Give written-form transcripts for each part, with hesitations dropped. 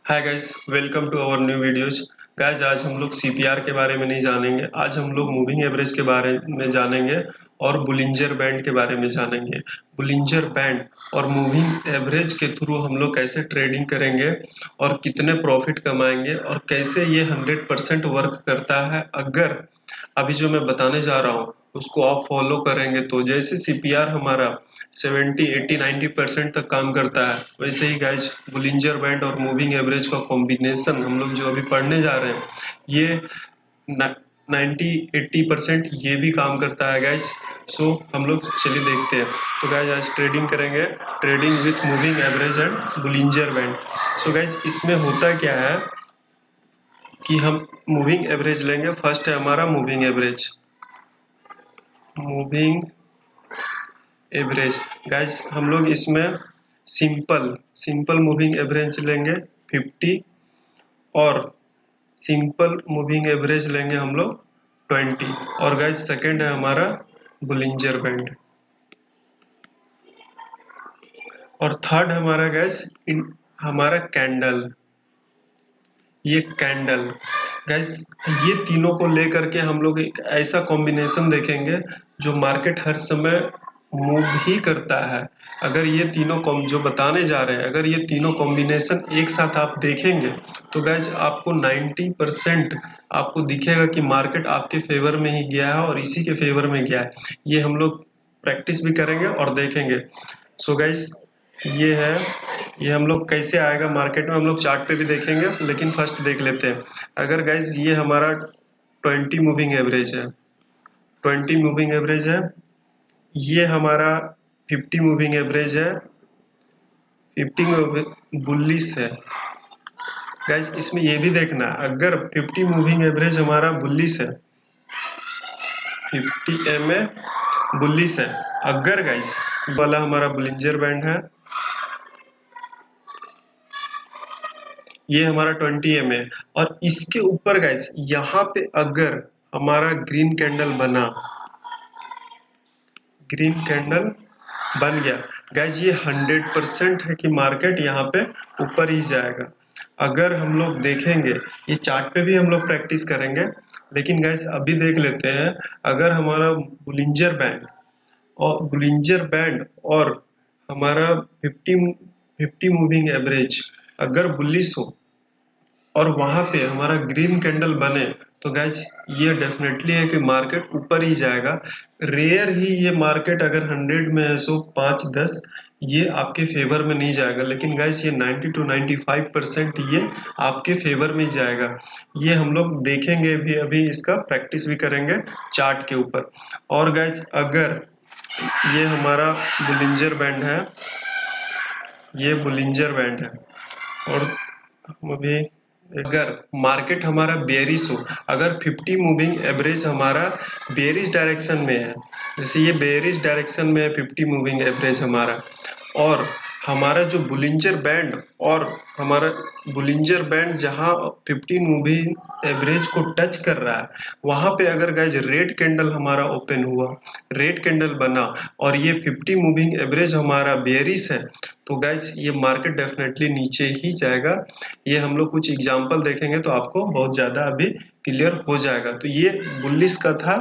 Hi guys, welcome to our new videos. Guys, आज हम लोग सीपीआर के बारे में नहीं जानेंगे। आज हम लोग मूविंग एवरेज के बारे में जानेंगे और बुलिंजर बैंड के बारे में जानेंगे। बुलिंजर बैंड और मूविंग एवरेज के थ्रू हम लोग कैसे ट्रेडिंग करेंगे और कितने प्रॉफिट कमाएंगे और कैसे ये 100% वर्क करता है। अगर अभी जो मैं बताने जा रहा हूँ उसको आप फॉलो करेंगे तो जैसे सीपीआर हमारा 70, 80, 90% तक काम करता है, वैसे ही गाइज बुलिंजर बैंड और मूविंग एवरेज का कॉम्बिनेशन हम लोग जो अभी पढ़ने जा रहे हैं ये 90-80% ये भी काम करता है गाइज। सो हम लोग चलिए देखते हैं। तो गाइज आज ट्रेडिंग करेंगे, trading with moving average and Bollinger band. So guys इसमें होता क्या है कि हम मूविंग एवरेज लेंगे। फर्स्ट है हमारा moving average. Moving average guys हम लोग इसमें सिंपल मूविंग एवरेज लेंगे 50 और सिंपल मूविंग एवरेज लेंगे हम लोग 20। और गाइज सेकंड है हमारा बुलिंजर बैंड और थर्ड हमारा गाइज हमारा कैंडल। ये कैंडल गाइस, ये तीनों को लेकर के हम लोग एक ऐसा कॉम्बिनेशन देखेंगे जो मार्केट हर समय मूव ही करता है। अगर ये तीनों जो बताने जा रहे हैं, अगर ये तीनों कॉम्बिनेशन एक साथ आप देखेंगे तो गाइस आपको 90% आपको दिखेगा कि मार्केट आपके फेवर में ही गया है और इसी के फेवर में गया है। ये हम लोग प्रैक्टिस भी करेंगे और देखेंगे। सो गाइस ये हम लोग कैसे आएगा मार्केट में हम लोग चार्ट पे भी देखेंगे, लेकिन फर्स्ट देख लेते हैं। अगर गाइज ये हमारा 20 मूविंग एवरेज है, 20 मूविंग एवरेज है, ये हमारा 50 मूविंग एवरेज है, 50 बुलिश है। गाइज इसमें ये भी देखना, अगर 50 मूविंग एवरेज हमारा बुलिश है, 50 एमए बुलिश है, अगर गाइज वाला हमारा बुलिंजर बैंड है, ये हमारा 20 एमए और इसके ऊपर गाइस यहाँ पे अगर हमारा ग्रीन कैंडल बन गया गाइस, ये 100% है कि मार्केट यहाँ पे ऊपर ही जाएगा। अगर हम लोग देखेंगे, ये चार्ट पे भी हम लोग प्रैक्टिस करेंगे, लेकिन गाइस अभी देख लेते हैं। अगर हमारा बुलिंजर बैंड और हमारा 50 मूविंग एवरेज अगर बुलिश हो और वहां पे हमारा ग्रीन कैंडल बने तो गाइज ये डेफिनेटली है कि मार्केट ऊपर ही जाएगा। रेयर ही ये मार्केट अगर 100 में है सो 5-10 ये आपके फेवर में नहीं जाएगा, लेकिन गाइज ये 90-95% ये आपके फेवर में जाएगा। ये हम लोग देखेंगे भी, अभी इसका प्रैक्टिस भी करेंगे चार्ट के ऊपर। और गाइज अगर ये हमारा बुलिंजर बैंड है, ये बुलिंजर बैंड है और अभी अगर मार्केट हमारा बेयरिश हो, अगर 50 मूविंग एवरेज हमारा बेयरिश डायरेक्शन में है, जैसे ये बेयरिश डायरेक्शन में है 50 मूविंग एवरेज हमारा, और हमारा जो बुलिंजर बैंड जहां 15 मूविंग एवरेज को टच कर रहा है, वहां पे अगर गाइज रेड कैंडल हमारा ओपन हुआ, रेड कैंडल बना और ये 50 मूविंग एवरेज हमारा बेयरिश है, तो गाइज ये मार्केट डेफिनेटली नीचे ही जाएगा। ये हम लोग कुछ एग्जांपल देखेंगे तो आपको बहुत ज्यादा अभी क्लियर हो जाएगा। तो ये बुलिश का था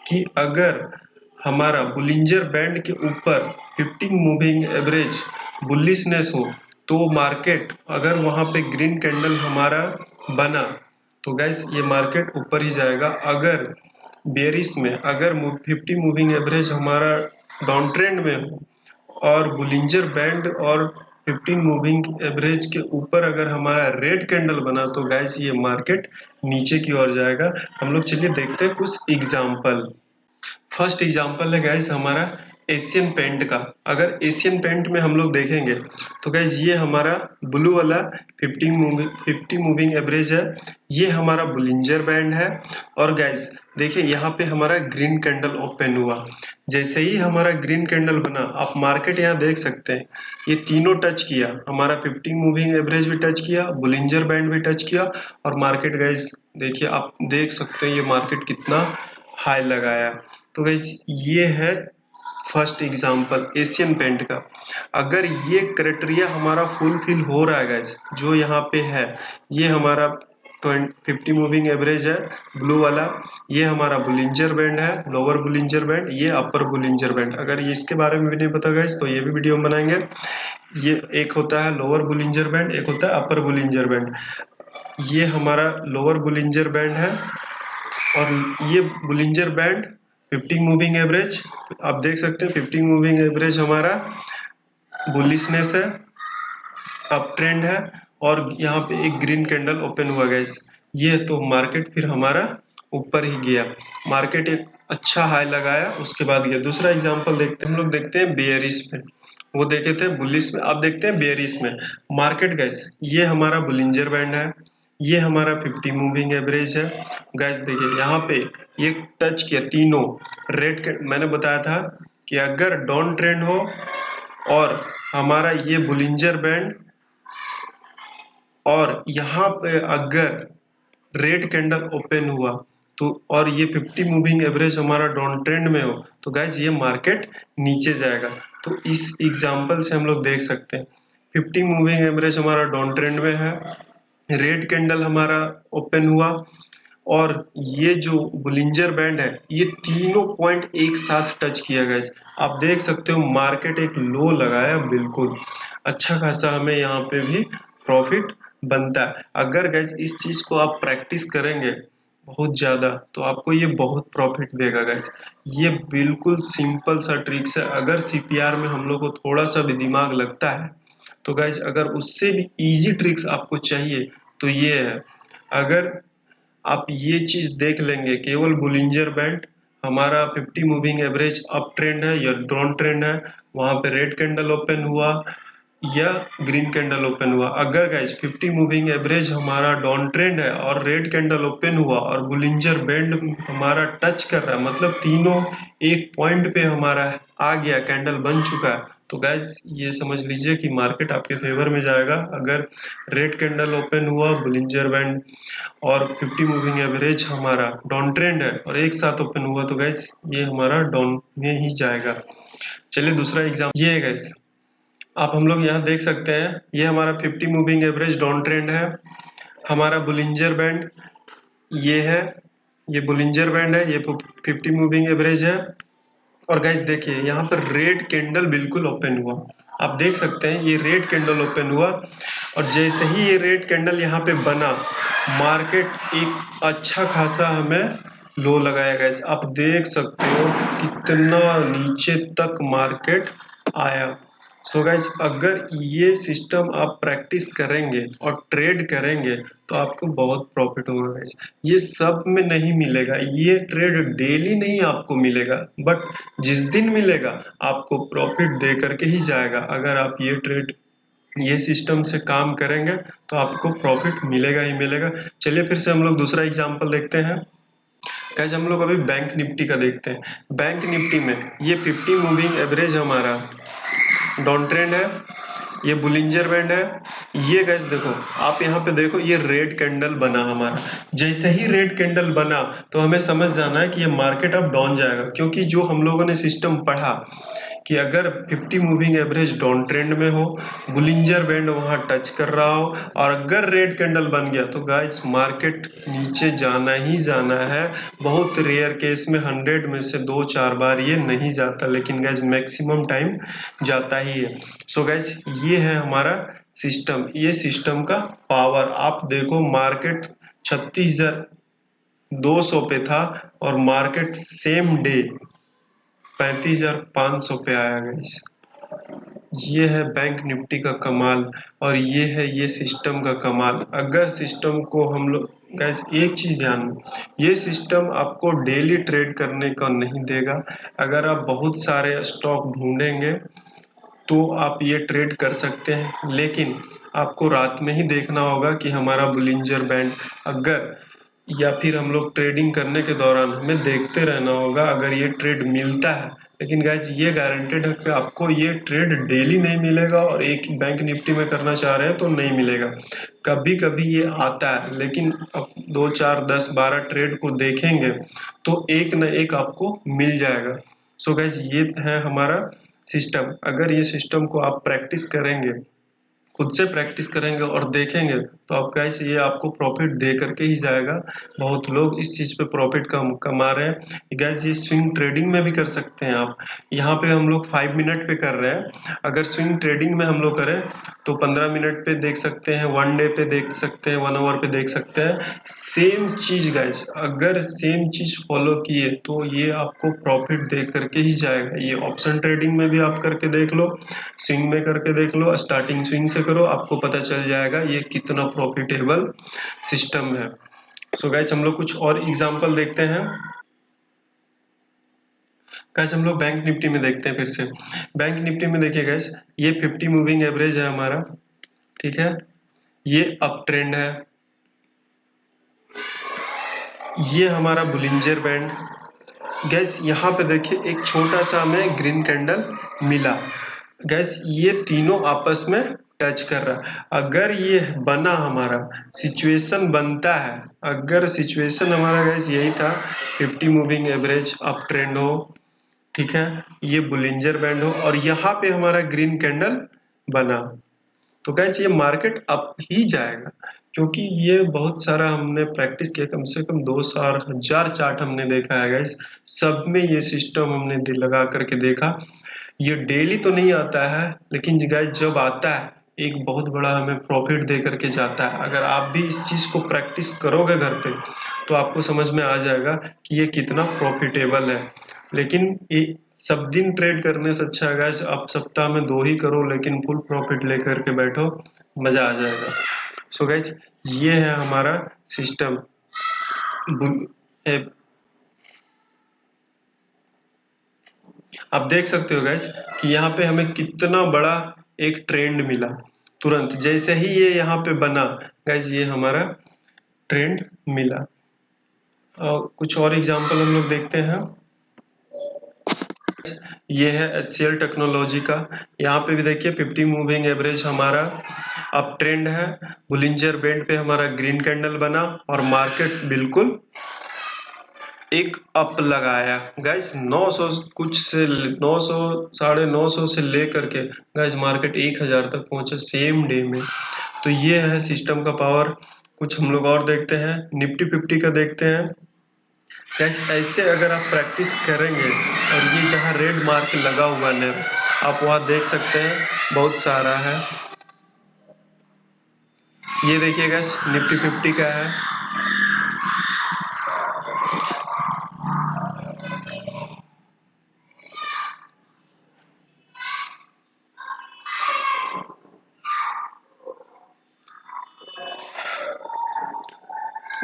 कि अगर हमारा बुलिंजर बैंड के ऊपर 50 मूविंग एवरेज बुलिशनेस हो तो मार्केट अगर वहां पे ग्रीन कैंडल हमारा बना तो गाइस ये मार्केट ऊपर ही जाएगा। अगर बेरिश में अगर 50 मूविंग एवरेज हमारा डाउन ट्रेंड में हो और बुलिंजर बैंड और 15 मूविंग एवरेज के ऊपर अगर हमारा रेड कैंडल बना तो गाइस ये मार्केट नीचे की ओर जाएगा। हम लोग चलिए देखते हैं कुछ एग्जांपल। फर्स्ट एग्जांपल है गाइस हमारा एशियन पेंट का। अगर एशियन पेंट में हम लोग देखेंगे तो गाइस ये हमारा ब्लू वाला 50 मूविंग एवरेज है, ये हमारा बुलिंजर बैंड है। और गाइस देखिए यहाँ पे हमारा ग्रीन कैंडल ओपन हुआ, जैसे ही हमारा ग्रीन कैंडल बना आप मार्केट यहाँ देख सकते हैं ये तीनों टच किया, हमारा 50 मूविंग एवरेज भी टच किया, बुलिंजर बैंड भी टच किया और मार्केट गाइस देखिए आप देख सकते हैं ये मार्केट कितना हाई लगाया। तो गाइस ये है फर्स्ट एग्जांपल एशियन पेंट का, अगर ये क्राइटेरिया हमारा फुलफिल हो रहा है गाइस, जो यहाँ पे है, ये हमारा 50 मूविंग एवरेज है ब्लू वाला, ये हमारा बुलिंजर बैंड है, लोअर बुलिंजर बैंड, ये अपर बुलिंजर बैंड। अगर ये इसके बारे में भी नहीं पता गाइस तो ये भी वीडियो हम बनाएंगे। ये एक होता है लोअर बुलिंजर बैंड, एक होता है अपर बुलिंजर बैंड। ये हमारा लोअर बुलिंजर बैंड है और ये बुलिंजर बैंड 50 मूविंग एवरेज, आप देख सकते हैं 50 मूविंग एवरेज हमारा बुलिशनेस है, अप ट्रेंड है, और यहाँ पे एक ग्रीन कैंडल ओपन हुआ गाइस। ये तो मार्केट फिर हमारा ऊपर ही गया, मार्केट एक अच्छा हाई लगाया, उसके बाद गया। दूसरा एग्जांपल देखते हैं, हम लोग देखते हैं बेयरिश में, वो देखे थे बुलिश में, अब देखते हैं बेयरिश में मार्केट गाइस। ये हमारा बुलिंजर बैंड है, ये हमारा 50 मूविंग एवरेज है गाइस। देखिए यहाँ पे ये टच किया तीनों रेड, मैंने बताया था कि अगर डाउन ट्रेंड हो और हमारा ये बुलिंजर बैंड और यहाँ पे अगर रेड कैंडल ओपन हुआ तो, और ये 50 मूविंग एवरेज हमारा डाउन ट्रेंड में हो, तो गाइज ये मार्केट नीचे जाएगा। तो इस एग्जांपल से हम लोग देख सकते हैं 50 मूविंग एवरेज हमारा डाउन ट्रेंड में है, रेड कैंडल हमारा ओपन हुआ, और ये जो बुलिंजर बैंड है ये तीनों पॉइंट एक साथ टच किया गाइस। आप देख सकते हो मार्केट एक लो लगाया, बिल्कुल अच्छा खासा हमें यहाँ पे भी प्रॉफिट बनता है। अगर गाइस इस चीज को आप प्रैक्टिस करेंगे बहुत ज्यादा तो आपको ये बहुत प्रॉफिट देगा गाइस। ये बिल्कुल सिंपल सा ट्रिक्स है, अगर सीपीआर में हम लोग को थोड़ा सा भी दिमाग लगता है तो गाइस, अगर उससे भी इजी ट्रिक्स आपको चाहिए तो ये है। अगर आप ये चीज देख लेंगे, केवल बुलिंजर बैंड हमारा 50 मूविंग एवरेज अप ट्रेंड है या डाउन ट्रेंड है, वहां पे रेड कैंडल ओपन हुआ या ग्रीन कैंडल ओपन हुआ। अगर गाइस 50 मूविंग एवरेज हमारा डाउन ट्रेंड है और रेड कैंडल ओपन हुआ और बुलिंजर बैंड हमारा टच कर रहा है, मतलब तीनों एक पॉइंट पे हमारा आ गया, कैंडल बन चुका है, तो गाइस ये समझ लीजिए कि मार्केट आपके फेवर में जाएगा। अगर रेड कैंडल ओपन हुआ, बुलिंजर बैंड और 50 मूविंग एवरेज हमारा डाउन ट्रेंड है और एक साथ ओपन हुआ, तो गाइस ये हमारा डाउन में ही जाएगा। चलिए दूसरा एग्जाम ये है गाइस, आप हम लोग यहाँ देख सकते हैं, ये हमारा 50 मूविंग एवरेज डाउन ट्रेंड है, हमारा बुलिंजर बैंड ये है, ये बुलिंजर बैंड है, ये 50 मूविंग एवरेज है, और गाइस देखिए यहाँ पर रेड कैंडल बिल्कुल ओपन हुआ, आप देख सकते हैं ये रेड कैंडल ओपन हुआ, और जैसे ही ये रेड कैंडल यहाँ पे बना, मार्केट एक अच्छा खासा हमें लो लगाया गाइस। आप देख सकते हो कितना नीचे तक मार्केट आया। सो गाइस अगर ये सिस्टम आप प्रैक्टिस करेंगे और ट्रेड करेंगे तो आपको बहुत प्रॉफिट होगा गाइस। ये सब में नहीं मिलेगा, ये ट्रेड डेली नहीं आपको मिलेगा, बट जिस दिन मिलेगा आपको प्रॉफिट दे करके ही जाएगा। अगर आप ये ट्रेड, ये सिस्टम से काम करेंगे तो आपको प्रॉफिट मिलेगा ही मिलेगा। चलिए फिर से हम लोग दूसरा एग्जांपल देखते हैं। गाइस हम लोग अभी बैंक निफ्टी का देखते हैं। बैंक निफ्टी में ये 50 मूविंग एवरेज हमारा डाउन ट्रेंड है, ये बुलिंजर बैंड है, ये गाइस देखो, आप यहाँ पे देखो ये रेड कैंडल बना हमारा, जैसे ही रेड कैंडल बना तो हमें समझ जाना है कि ये मार्केट अब डाउन जाएगा, क्योंकि जो हम लोगों ने सिस्टम पढ़ा कि अगर 50 मूविंग एवरेज डाउन ट्रेंड में हो, बुलिंजर बैंड वहां टच कर रहा हो, और अगर रेड कैंडल बन गया तो गाइस मार्केट नीचे जाना ही जाना है। बहुत रेयर केस में 100 में से 2-4 बार ये नहीं जाता, लेकिन गाइस मैक्सिमम टाइम जाता ही है। सो गाइस ये है हमारा सिस्टम, ये सिस्टम का पावर। आप देखो मार्केट 36,200 पे था और मार्केट सेम डे 35,500 पे आया गाइस। ये है बैंक निफ्टी का कमाल, और ये है ये सिस्टम का कमाल। अगर सिस्टम को हम लोग गाइस, एक चीज ध्यान में, ये सिस्टम आपको डेली ट्रेड करने का नहीं देगा। अगर आप बहुत सारे स्टॉक ढूंढेंगे तो आप ये ट्रेड कर सकते हैं, लेकिन आपको रात में ही देखना होगा कि हमारा बुलिंजर बैंड, अगर या फिर हम लोग ट्रेडिंग करने के दौरान हमें देखते रहना होगा अगर ये ट्रेड मिलता है। लेकिन गाइज ये गारंटेड है कि आपको ये ट्रेड डेली नहीं मिलेगा, और एक ही बैंक निफ्टी में करना चाह रहे हैं तो नहीं मिलेगा। कभी कभी ये आता है, लेकिन अब 2, 4, 10, 12 ट्रेड को देखेंगे तो एक न एक आपको मिल जाएगा। सो गाइज ये है हमारा सिस्टम। अगर ये सिस्टम को आप प्रैक्टिस करेंगे, खुद से प्रैक्टिस करेंगे और देखेंगे, तो आप गाइस ये आपको प्रॉफिट दे करके ही जाएगा। बहुत लोग इस चीज़ पे प्रॉफिट कमा रहे हैं गाइस। ये स्विंग ट्रेडिंग में भी कर सकते हैं आप। यहाँ पे हम लोग 5 मिनट पे कर रहे हैं, अगर स्विंग ट्रेडिंग में हम लोग करें तो 15 मिनट पे देख सकते हैं, 1 डे पे देख सकते हैं, 1 आवर पे देख सकते हैं। सेम चीज़ गाइस, अगर सेम चीज़ फॉलो किए तो ये आपको प्रॉफिट दे करके ही जाएगा। ये ऑप्शन ट्रेडिंग में भी आप करके देख लो, स्विंग में करके देख लो, स्टार्टिंग स्विंग से करो, आपको पता चल जाएगा ये कितना प्रॉफिटेबल सिस्टम है। सो गाइस हम लोग कुछ और एग्जांपल देखते हैं। गाइस हम लोग बैंक निफ्टी में देखते हैं फिर से। बैंक निफ्टी में देखिए गाइस, ये 50 मूविंग एवरेज है हमारा, ठीक है, ये अप ट्रेंड है, ये हमारा बुलिंजर बैंड। गैस यहाँ पे देखिए एक छोटा सा हमें ग्रीन कैंडल मिला। गैस ये तीनों आपस में टच कर रहा है। अगर ये बना हमारा सिचुएशन बनता है, अगर सिचुएशन हमारा गैस यही था 50 मूविंग एवरेज अप ट्रेंड हो, ठीक है, ये बुलिंजर बैंड हो और यहाँ पे हमारा ग्रीन कैंडल बना, तो गैस ये मार्केट अप ही जाएगा। क्योंकि ये बहुत सारा हमने प्रैक्टिस किया, कम से कम 2,000 चार्ट हमने देखा है गैस, सब में ये सिस्टम हमने दिल लगा करके देखा। ये डेली तो नहीं आता है, लेकिन गाइस जब आता है एक बहुत बड़ा हमें प्रॉफिट दे करके जाता है। अगर आप भी इस चीज को प्रैक्टिस करोगे घर पे तो आपको समझ में आ जाएगा कि ये कितना प्रॉफिटेबल है। लेकिन ये सब दिन ट्रेड करने से अच्छा है गाइस आप सप्ताह में 2 ही करो, लेकिन फुल प्रॉफिट लेकर के बैठो, मजा आ जाएगा। सो गाइस ये है हमारा सिस्टम। आप देख सकते हो गैस कि यहाँ पे हमें कितना बड़ा एक ट्रेंड मिला। तुरंत जैसे ही ये यहाँ पे बना गैस, ये हमारा ट्रेंड मिला। और कुछ और एग्जांपल हम लोग देखते हैं। ये है HCL टेक्नोलॉजी का। यहाँ पे भी देखिए 50 मूविंग एवरेज हमारा अप ट्रेंड है, बुलिंजर बैंड पे हमारा ग्रीन कैंडल बना और मार्केट बिल्कुल एक अप लगाया गाइस 900 कुछ से 900 950 से लेकर के गाइस मार्केट 1000 तक पहुंचे सेम डे में। तो ये है सिस्टम का पावर। कुछ हम लोग और देखते हैं, निफ्टी 50 का देखते हैं। गाइस ऐसे अगर आप प्रैक्टिस करेंगे और ये जहाँ रेड मार्क लगा हुआ है आप वहाँ देख सकते हैं बहुत सारा है। ये देखिए गाइस निफ्टी 50 का है।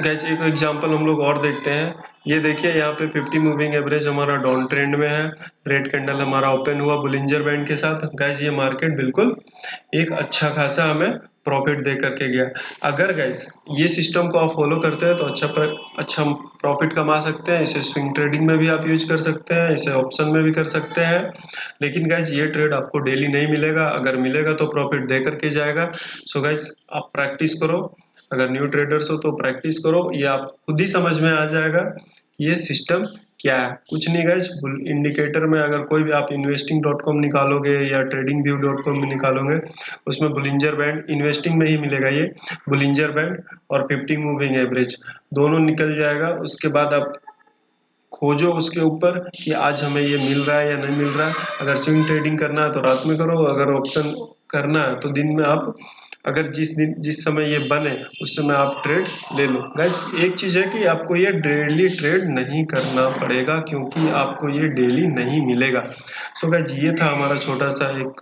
गैस एक एग्जांपल हम लोग और देखते हैं। ये देखिए यहाँ पे 50 मूविंग एवरेज हमारा डाउन ट्रेंड में है, रेड कैंडल हमारा ओपन हुआ बुलिंजर बैंड के साथ। गैस ये मार्केट बिल्कुल एक अच्छा खासा हमें प्रॉफिट दे करके गया। अगर गैस ये सिस्टम को आप फॉलो करते हैं तो अच्छा प्रॉफिट कमा सकते हैं। इसे स्विंग ट्रेडिंग में भी आप यूज कर सकते हैं, इसे ऑप्शन में भी कर सकते हैं। लेकिन गैस ये ट्रेड आपको डेली नहीं मिलेगा, अगर मिलेगा तो प्रॉफिट दे करके जाएगा। सो गैस आप प्रैक्टिस करो, अगर न्यू ट्रेडर्स हो तो प्रैक्टिस करो, ये आप खुद ही समझ में आ जाएगा कि ये सिस्टम क्या है। कुछ नहीं गाइस, इंडिकेटर में अगर कोई भी आप investing.com निकालोगे या tradingview.com में निकालोगे, उसमें बुलिंजर बैंड इन्वेस्टिंग में ही मिलेगा, ये बुलिंजर बैंड और 50 मूविंग एवरेज दोनों निकल जाएगा। उसके बाद आप खोजो उसके ऊपर कि आज हमें ये मिल रहा है या नहीं मिल रहा है। अगर स्विंग ट्रेडिंग करना है तो रात में करो, अगर ऑप्शन करना है तो दिन में आप अगर जिस समय ये बने उस समय आप ट्रेड ले लो। गाइस एक चीज है कि आपको ये डेली ट्रेड नहीं करना पड़ेगा, क्योंकि आपको ये डेली नहीं मिलेगा। सो गाइस ये था हमारा छोटा सा एक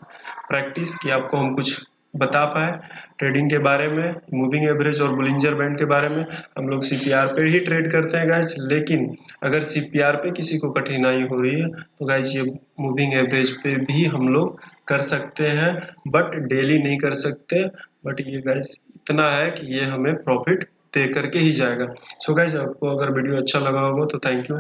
प्रैक्टिस कि आपको हम कुछ बता पाए ट्रेडिंग के बारे में, मूविंग एवरेज और बुलिंजर बैंड के बारे में। हम लोग CPR पे ही ट्रेड करते हैं गाइस, लेकिन अगर CPR पे किसी को कठिनाई हो रही है तो गाइस ये मूविंग एवरेज पे भी हम लोग कर सकते हैं, बट डेली नहीं कर सकते। बट ये गाइस इतना है कि ये हमें प्रॉफिट दे करके ही जाएगा। सो गाइस आपको अगर वीडियो अच्छा लगा होगा तो थैंक यू।